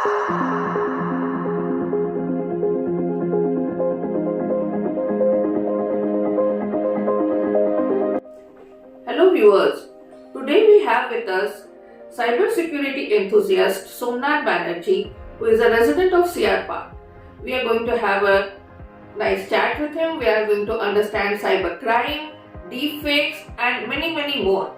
Hello viewers, today we have with us cybersecurity enthusiast Somnath Banerjee, who is a resident of CR Park. We are going to have a nice chat with him. We are going to understand cybercrime, deepfakes and many more.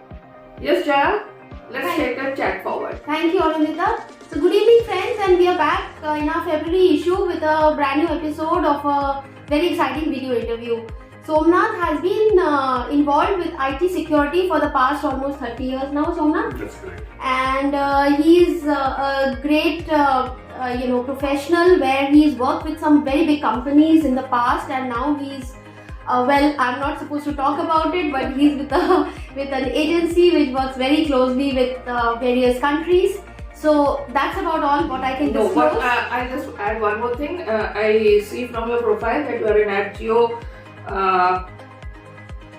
Yes Jaya, let's take the chat forward. Thank you Anindita. So good evening friends, and we are back in our February issue with a brand new episode of a very exciting video interview. Somnath has been involved with IT security for the past almost 30 years now, Somnath. That's correct. And he's a great professional where he's worked with some very big companies in the past, and now he's well, I'm not supposed to talk about it, but he's with an agency which works very closely with various countries. So that's about all what I can disclose. No, but I'll just add one more thing. I see from your profile that you are an ArtGeo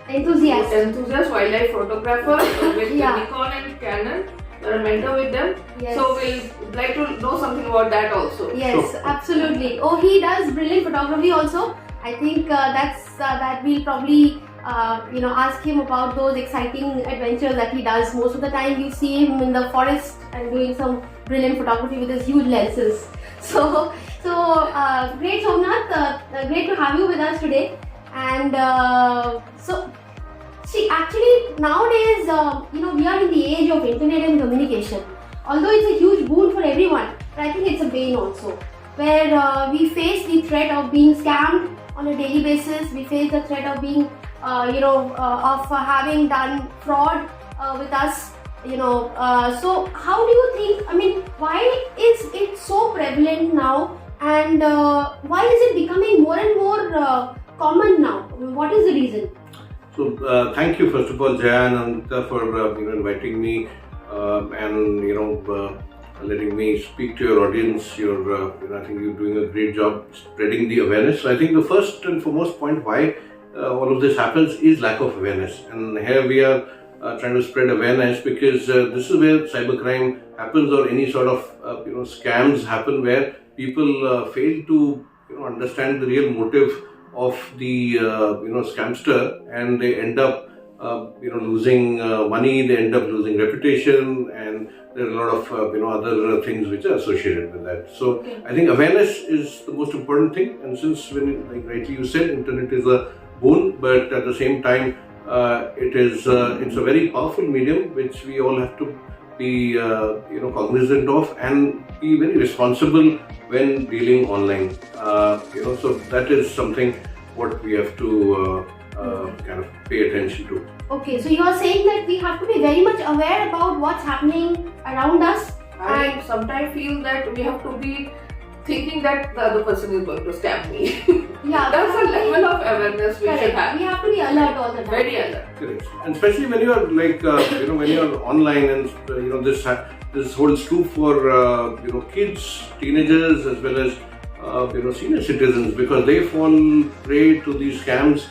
enthusiast wildlife photographer with Nikon and Canon. You are a mentor with them. Yes. So we'll like to know something about that also. Yes, Sure. Absolutely. Oh, he does brilliant photography also. I think that we'll probably ask him about those exciting adventures that he does. Most of the time you see him in the forest and doing some brilliant photography with his huge lenses. So great Somnath, great to have you with us today. And actually nowadays we are in the age of internet and communication. Although it's a huge boon for everyone, but I think it's a bane also, where we face the threat of being scammed on a daily basis. We face the threat of being of having done fraud with us. So how do you think, I mean, why is it so prevalent now, and why is it becoming more and more common now? What is the reason? So thank you first of all, Jaya and Anita, for inviting me and letting me speak to your audience. I think you're doing a great job spreading the awareness. So I think the first and foremost point why all of this happens is lack of awareness, and here we are trying to spread awareness because this is where cybercrime happens, or any sort of scams happen, where people fail to understand the real motive of the scamster, and they end up losing money, they end up losing reputation, and there are a lot of other things which are associated with that. So I think awareness is the most important thing, and since, like rightly you said, internet is a boon, but at the same time it's a very powerful medium which we all have to be cognizant of and be very responsible when dealing online. So that is something what we have to kind of pay attention to. Okay, so you are saying that we have to be very much aware about what's happening around us. I sometimes feel that we have to be thinking that the other person is going to scam me. Yeah, that's a level of awareness we should have. We have to be alert all the time. Very alert. Correct. And especially when you are like when you are online, and this holds true for kids, teenagers, as well as senior citizens, because they fall prey to these scams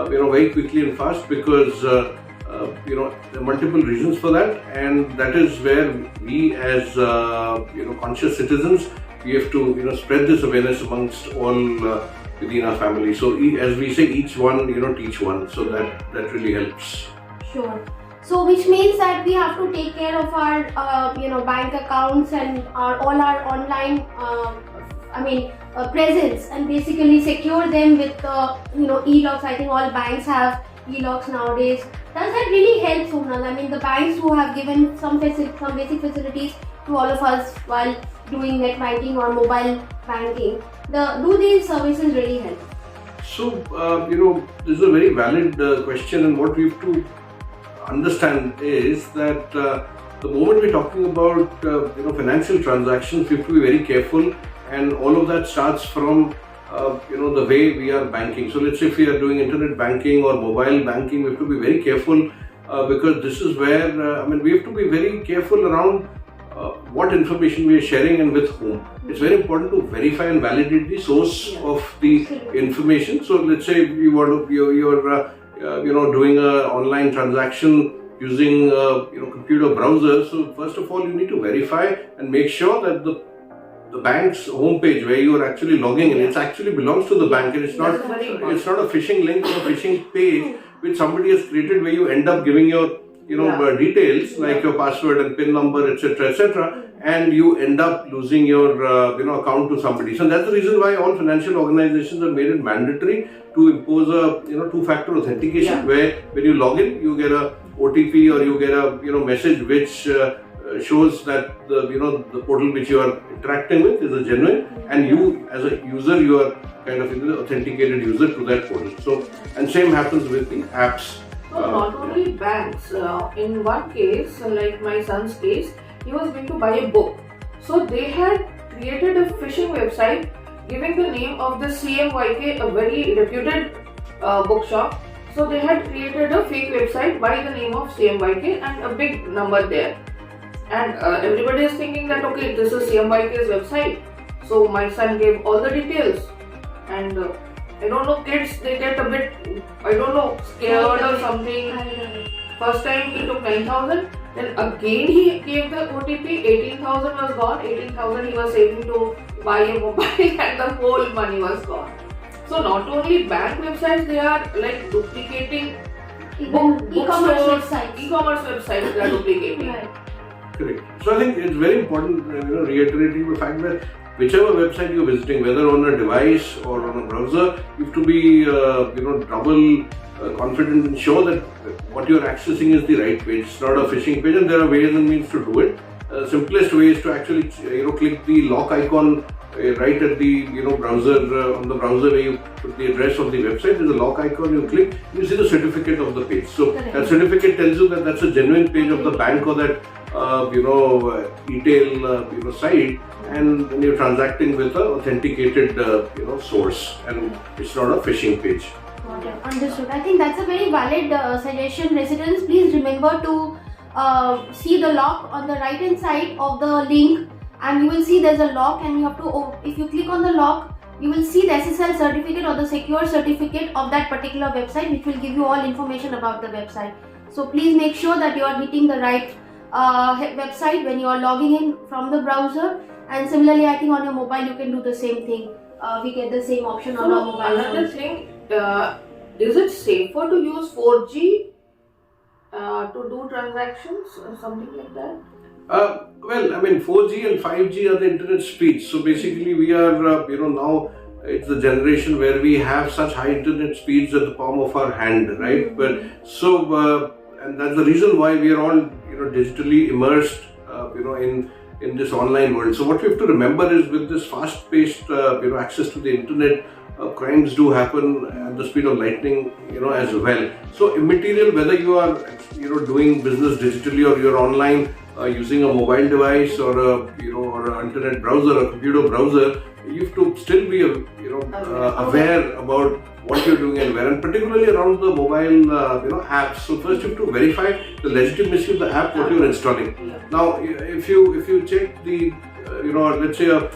very quickly and fast, because there are multiple reasons for that, and that is where we as conscious citizens, we have to spread this awareness amongst all within our family. So as we say, each one teach one, so that really helps. Sure. So which means that we have to take care of our bank accounts and all our online presence, and basically secure them with e-locks. I think all banks have e-locks nowadays. Does that really help, Somnath? I mean, the banks who have given some basic facilities to all of us while doing net banking or mobile banking, do these services really help? So this is a very valid question, and what we have to understand is that the moment we're talking about financial transactions, we have to be very careful, and all of that starts from the way we are banking. So let's say if we are doing internet banking or mobile banking, we have to be very careful because this is where we have to be very careful around what information we are sharing and with whom. It's very important to verify and validate the source of the information. So let's say you want to, you're doing an online transaction using computer browser. So first of all, you need to verify and make sure that the the bank's homepage where you are actually logging in, it actually belongs to the bank, and it's not a phishing link or a phishing page which somebody has created where you end up giving your details like your password and PIN number, etc., and you end up losing your account to somebody. So that's the reason why all financial organizations have made it mandatory to impose a two-factor authentication where when you log in, you get a OTP or you get a message which shows that the portal which you are interacting with is a genuine, and you as a user, you are kind of an authenticated user to that portal. So, and same happens with the apps. So not only banks, in one case, like my son's case, he was going to buy a book. So they had created a phishing website giving the name of the CMYK, a very reputed bookshop. So they had created a fake website by the name of CMYK and a big number there. And everybody is thinking that, okay, this is CMYK's website. So my son gave all the details. And I don't know, kids, they get a bit, scared or something. First time he took 9,000, then again he gave the OTP, 18,000 was gone, 18,000 he was saving to buy a mobile and the whole money was gone. So not only bank websites, they are like duplicating e-commerce websites they are duplicating. Right. Correct. So I think it's very important, reiterating the fact that whichever website you're visiting, whether on a device or on a browser, you have to be, double confident and sure that what you're accessing is the right page. It's not a phishing page, and there are ways and means to do it. Simplest way is to actually, click the lock icon right at the, browser, on the browser where you put the address of the website. There's a lock icon, you click, you see the certificate of the page. So that certificate tells you that that's a genuine page of the bank or that, e-tail, site, and when you're transacting with an authenticated, source, and it's not a phishing page. Understood. I think that's a very valid suggestion. Residents, please remember to see the lock on the right hand side of the link, and you will see there's a lock, and you have to, if you click on the lock, you will see the SSL certificate or the secure certificate of that particular website, which will give you all information about the website. So please make sure that you are hitting the right website when you are logging in from the browser. And similarly, I think on your mobile you can do the same thing. We get the same option on our mobile. Another thing, is it safer to use 4G to do transactions or something like that? 4G and 5G are the internet speeds. So basically, we are, now it's the generation where we have such high internet speeds at the palm of our hand, right? But so, and that's the reason why we are all, digitally immersed, in this online world. So what we have to remember is, with this fast-paced, access to the internet, crimes do happen at the speed of lightning, as well. So immaterial whether you are, doing business digitally or you're online using a mobile device or or an internet browser, a computer browser, you have to still be, aware about what you're doing and where, and particularly around the mobile, apps. So first you have to verify the legitimacy of the app what you're installing. Now, if you check the, let's say a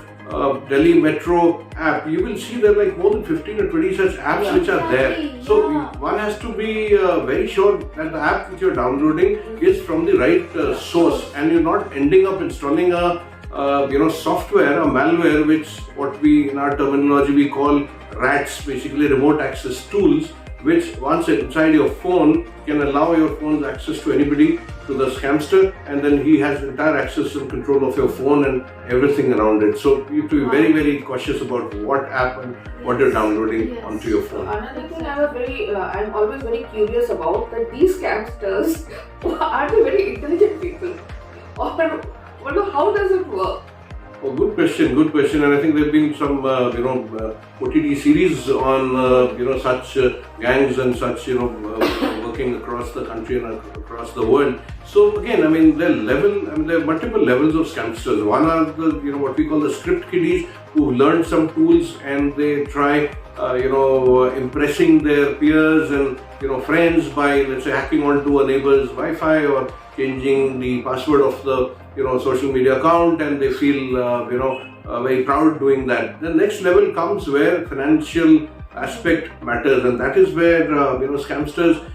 Delhi Metro app, you will see there are like more than 15 or 20 such apps which are there. So one has to be very sure that the app which you're downloading is from the right source, and you're not ending up installing a software, a malware, which what we in our terminology we call RATs, basically remote access tools, which once inside your phone can allow your phone's access to anybody, to the scamster, and then he has entire access and control of your phone and everything around it. So you have to be very, very cautious about what app and what you're downloading onto your phone. Another thing I'm always very curious about, that these scamsters are they very intelligent people, or how does it work? Oh, good question. And I think there have been some, OTT series on, such gangs and such, working across the country and across the world. So again, there are multiple levels of scamsters. One are the, what we call the script kiddies, who've learned some tools and they try, impressing their peers and, friends by, let's say, hacking onto a neighbor's Wi-Fi or changing the password of the, social media account, and they feel, very proud doing that. The next level comes where financial aspect matters, and that is where, scamsters,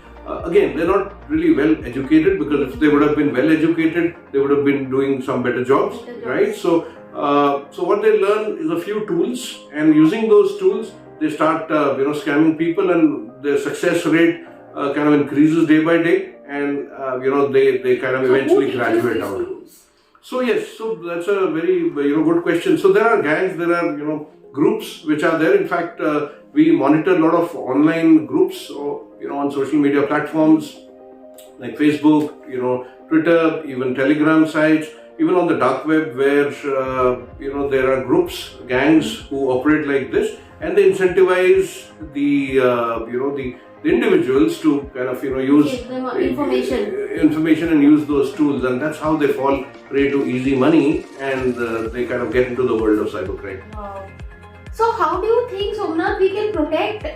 again, they're not really well educated, because if they would have been well educated, they would have been doing some better jobs, right? So So what they learn is a few tools, and using those tools, they start scamming people, and their success rate kind of increases day by day, and they kind of eventually graduate out. So yes, so that's a very good question. So there are gangs, there are groups which are there. In fact, we monitor a lot of online groups, on social media platforms like Facebook, Twitter, even Telegram sites, even on the dark web, where there are groups, gangs who operate like this, and they incentivize the individuals to kind of use information and use those tools, and that's how they fall prey to easy money, and they kind of get into the world of cybercrime. Wow. So how do you think, Somnath, we can protect,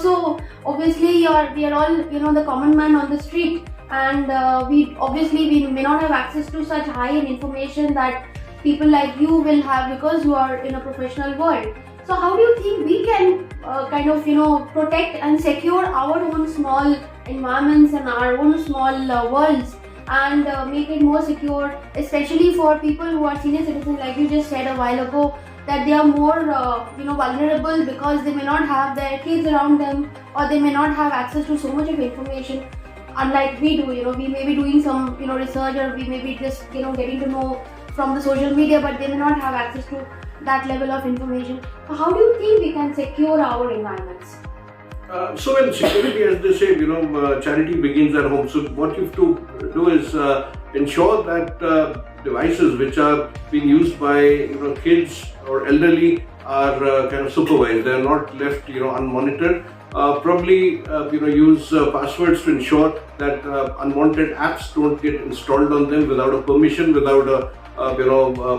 so obviously we are all, the common man on the street, and we may not have access to such high-end information that people like you will have because you are in a professional world. So how do you think we can protect and secure our own small environments and our own small worlds, and make it more secure, especially for people who are senior citizens, like you just said a while ago, that they are more vulnerable because they may not have their kids around them, or they may not have access to so much of information unlike we do. We may be doing some research, or we may be just getting to know from the social media, but they may not have access to that level of information. So how do you think we can secure our environments? So in security, as they say, charity begins at home. So what you have to do is ensure that devices which are being used by kids or elderly are kind of supervised. They are not left unmonitored. Probably use passwords to ensure that unwanted apps don't get installed on them without a permission, without a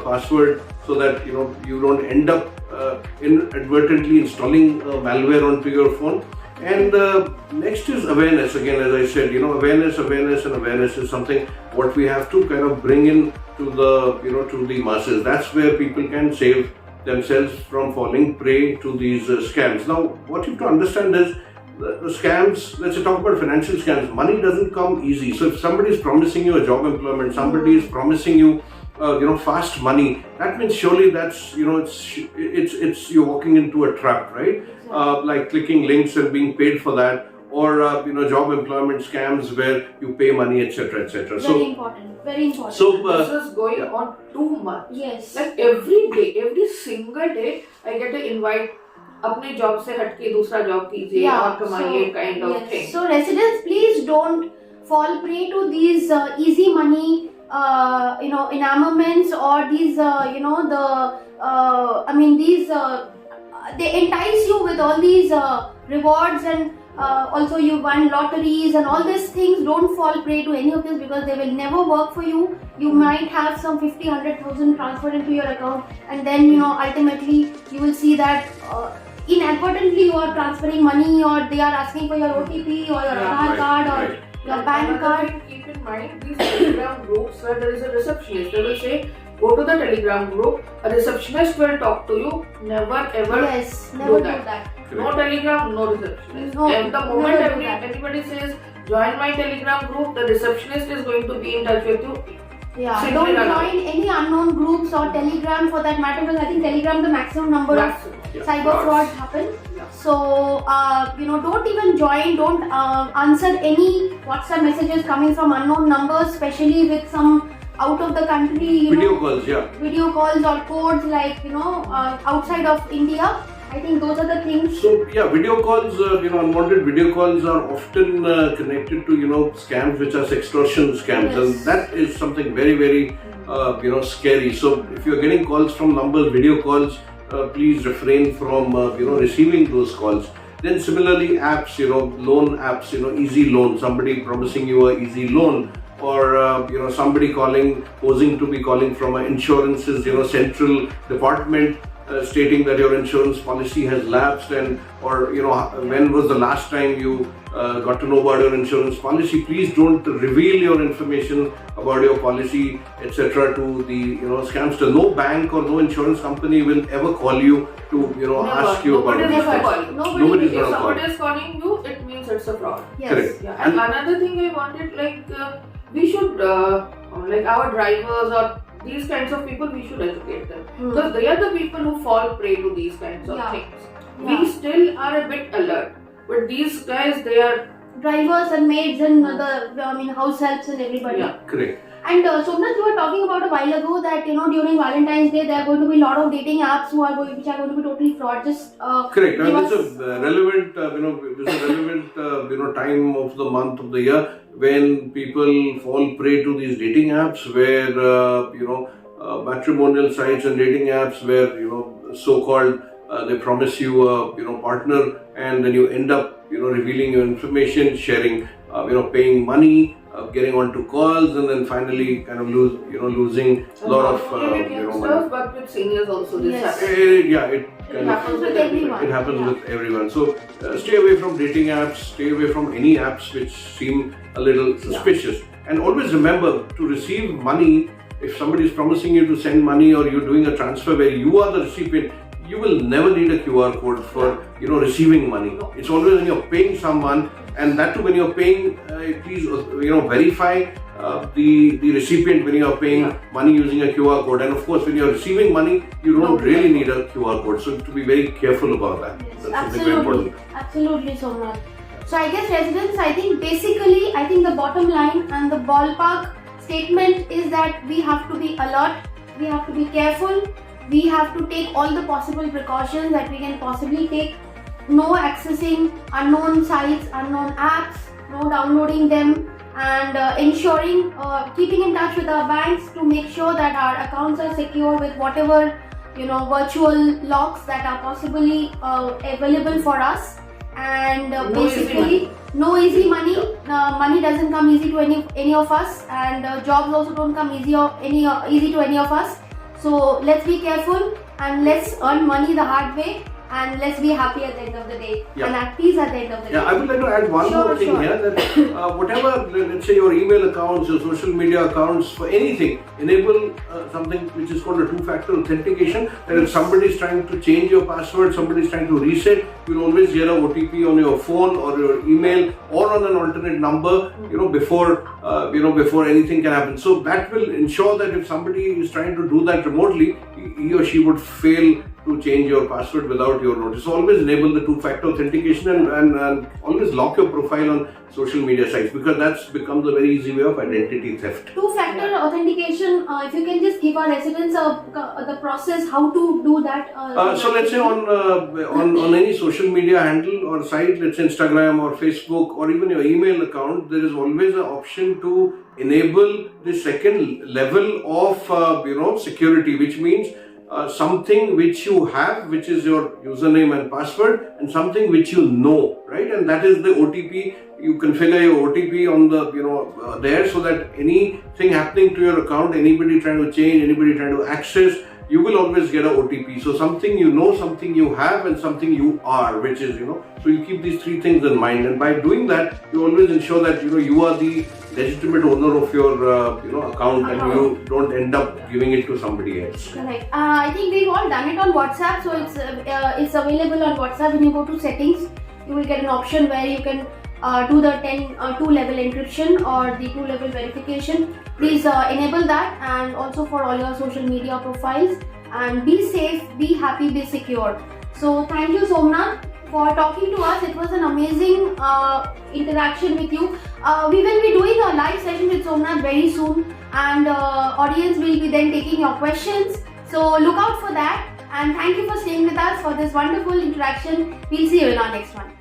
password, so that you don't end up inadvertently installing malware onto your phone. And next is awareness. Again, as I said, awareness is something what we have to kind of bring in to the masses. That's where people can save themselves from falling prey to these scams. Now, what you have to understand is the scams. Let's talk about financial scams. Money doesn't come easy. So if somebody is promising you a job employment, somebody is promising you fast money, that means surely that's it's you're walking into a trap, right? Like clicking links and being paid for that, or job employment scams where you pay money, etc., etc. Very important. So this is going on too much. Yes. Like every single day, I get an invite. अपने job से हटके दूसरा job कीजिए और कमाइए kind of thing. So residents, please don't fall prey to these easy money enamorments, or these they entice you with all these rewards, and also you won lotteries and all these things. Don't fall prey to any of this, because they will never work for you. You might have some 50-100,000 transferred into your account, and then ultimately you will see that inadvertently you are transferring money, or they are asking for your OTP or your Aadhaar card or your PAN card. Keep in mind these Telegram groups where there is a receptionist. They will say, go to the Telegram group, a receptionist will talk to you. Never ever never do that. No Telegram, no receptionist. And the moment anybody says, join my Telegram group, the receptionist is going to be in touch with you. Yeah, don't join any unknown groups or Telegram for that matter, because I think Telegram the maximum number of cyber frauds happen. Yeah. So don't even join. Don't answer any WhatsApp messages coming from unknown numbers, especially with some out of the country video calls or codes like outside of India. I think those are the things. So video calls, unwanted video calls are often connected to scams which are extortion scams, and that is something very, very scary. So if you are getting calls from numbers, video calls, please refrain from receiving those calls. Then similarly, apps, loan apps, easy loan, somebody promising you a easy loan, or somebody posing to be calling from an insurance's central department, stating that your insurance policy has lapsed, and or when was the last time you got to know about your insurance policy. Please don't reveal your information about your policy, etc. to the scamster. No bank or no insurance company will ever call you to ask you about it. Nobody is going to call. If somebody is calling you, it means it's a fraud. Yes. Correct. Yeah. And another thing I wanted, we should like our drivers or these kinds of people, we should educate them. Because they are the people who fall prey to these kinds of things. We still are a bit alert. But these guys, they are drivers and maids and house helps and everybody. Yeah, correct. And Somnath, you were talking about a while ago that during Valentine's Day there are going to be a lot of dating apps which are going to be totally fraud. Just correct. It's a relevant, time of the month of the year when people fall prey to these dating apps, where matrimonial sites and dating apps, where so-called they promise you a partner, and then you end up revealing your information, sharing, paying money. Getting onto calls, and then finally kind of losing a lot of stuff, but with seniors also this happens. It happens with everyone. It happens with everyone. So stay away from dating apps. Stay away from any apps which seem a little suspicious. And always remember to receive money. If somebody is promising you to send money, or you're doing a transfer where you are the recipient, you will never need a QR code for receiving money. It's always when you're paying someone, and that too when you're paying, please verify the recipient when you're paying money using a QR code. And of course, when you're receiving money, you don't really need a QR code. So to be very careful about that. Yes, that's something very important. Absolutely, Somnath. So I guess residents, I think the bottom line and the ballpark statement is that we have to be alert, we have to be careful. We have to take all the possible precautions that we can possibly take. No accessing unknown sites, unknown apps, no downloading them, and ensuring, keeping in touch with our banks to make sure that our accounts are secure with whatever virtual locks that are possibly available for us. And basically, no easy money. Money doesn't come easy to any of us, and jobs also don't come easy to any of us. So let's be careful and let's earn money the hard way, and let's be happy at the end of the day and at peace at the end of the day. I would like to add one more thing here, that whatever, let's say your email accounts, your social media accounts, for anything, enable something which is called a two-factor authentication, that if somebody is trying to change your password, somebody is trying to reset, you'll always get an OTP on your phone or your email or on an alternate number, before anything can happen. So that will ensure that if somebody is trying to do that remotely, he or she would fail to change your password without your notice. So always enable the two-factor authentication, and always lock your profile on social media sites, because that's becomes a very easy way of identity theft. Two-factor authentication, if you can just give our residents the process how to do that. So let's say on any social media handle or site, let's say Instagram or Facebook or even your email account, there is always an option to enable the second level of security, which means something which you have, which is your username and password, and something which right? And that is the OTP. You configure your OTP on the there, so that anything happening to your account, anybody trying to change, anybody trying to access, you will always get a OTP. So something something you have, and something you are, which is so you keep these three things in mind, and by doing that, you always ensure that you are the legitimate owner of your account, and you don't end up giving it to somebody else. Correct. I think we've all done it on WhatsApp, so it's available on WhatsApp. When you go to settings, you will get an option where you can do the 2-level encryption or the 2-level verification. Please enable that, and also for all your social media profiles. And be safe, be happy, be secure. So thank you, Somnath, for talking to us. It was an amazing interaction with you. We will be doing a live session with Somnath very soon, and audience will be then taking your questions. So look out for that, and thank you for staying with us for this wonderful interaction. We'll see you in our next one.